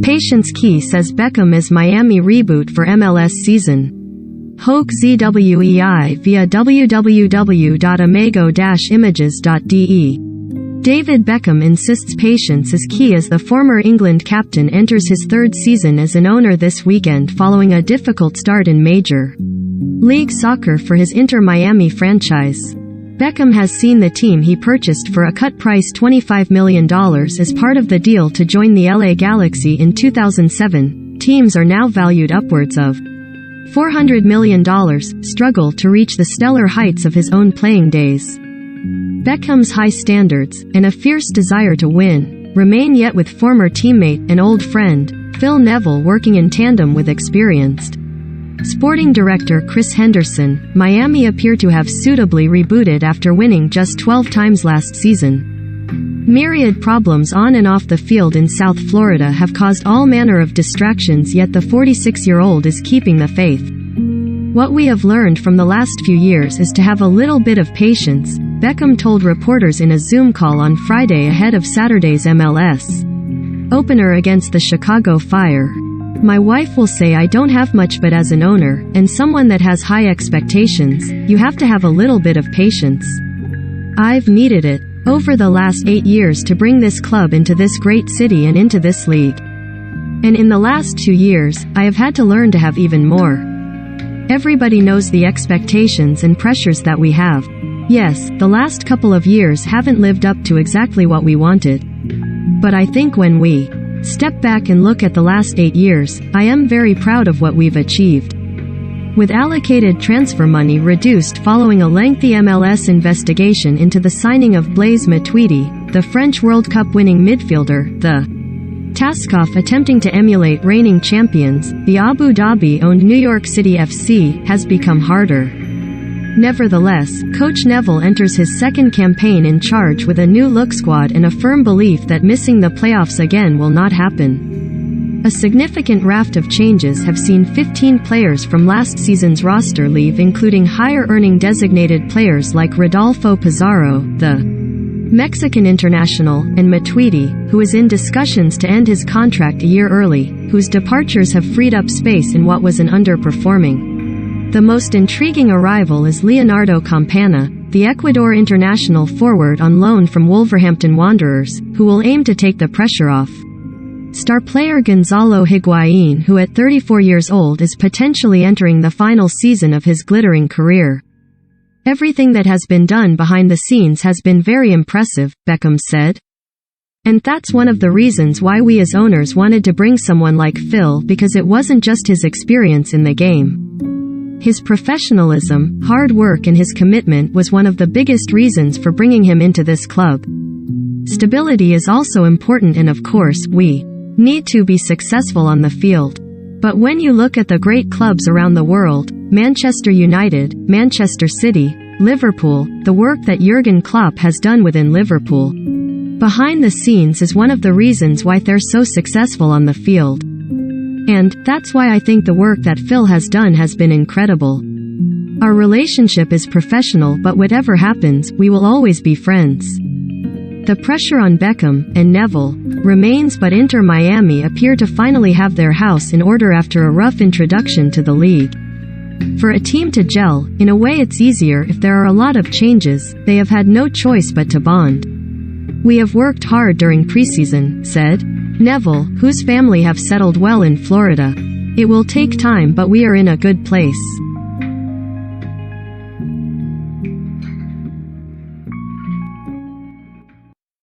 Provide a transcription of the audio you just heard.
Patience key says Beckham is Miami reboot for MLS season. Hoke ZWEI via www.amago-images.de. David Beckham insists patience is key as the former England captain enters his third season as an owner this weekend following a difficult start in Major League Soccer for his Inter Miami franchise. Beckham has seen the team he purchased for a cut price $25 million as part of the deal to join the LA Galaxy in 2007. Teams are now valued upwards of $400 million, struggle to reach the stellar heights of his own playing days. Beckham's high standards, and a fierce desire to win, remain yet with former teammate and old friend, Phil Neville working in tandem with experienced sporting director Chris Henderson. Miami appear to have suitably rebooted after winning just 12 times last season. Myriad problems on and off the field in South Florida have caused all manner of distractions, yet the 46-year-old is keeping the faith. What we have learned from the last few years is to have a little bit of patience, Beckham told reporters in a Zoom call on Friday ahead of Saturday's MLS opener against the Chicago Fire. My wife will say I don't have much, but as an owner, and someone that has high expectations, you have to have a little bit of patience. I've needed it over the last 8 years to bring this club into this great city and into this league. And in the last 2 years, I have had to learn to have even more. Everybody knows the expectations and pressures that we have. Yes, the last couple of years haven't lived up to exactly what we wanted. But I think when we step back and look at the last 8 years, I am very proud of what we've achieved. With allocated transfer money reduced following a lengthy MLS investigation into the signing of Blaise Matuidi, the French World Cup winning midfielder, the task-off attempting to emulate reigning champions, the Abu Dhabi-owned New York City FC, has become harder. Nevertheless, Coach Neville enters his second campaign in charge with a new-look squad and a firm belief that missing the playoffs again will not happen. A significant raft of changes have seen 15 players from last season's roster leave, including higher-earning designated players like Rodolfo Pizarro, the Mexican international, and Matuidi, who is in discussions to end his contract a year early, whose departures have freed up space in what was an underperforming. The most intriguing arrival is Leonardo Campana, the Ecuador international forward on loan from Wolverhampton Wanderers, who will aim to take the pressure off star player Gonzalo Higuain, who at 34 years old is potentially entering the final season of his glittering career. Everything that has been done behind the scenes has been very impressive, Beckham said. And that's one of the reasons why we as owners wanted to bring someone like Phil, because it wasn't just his experience in the game. His professionalism, hard work and his commitment was one of the biggest reasons for bringing him into this club. Stability is also important, and of course, we need to be successful on the field. But when you look at the great clubs around the world, Manchester United, Manchester City, Liverpool, the work that Jurgen Klopp has done within Liverpool behind the scenes is one of the reasons why they're so successful on the field. And that's why I think the work that Phil has done has been incredible. Our relationship is professional, but whatever happens, we will always be friends. The pressure on Beckham and Neville remains, but Inter Miami appear to finally have their house in order after a rough introduction to the league. For a team to gel, in a way it's easier if there are a lot of changes. They have had no choice but to bond. We have worked hard during preseason, said Neville, whose family have settled well in Florida. It will take time, but we are in a good place.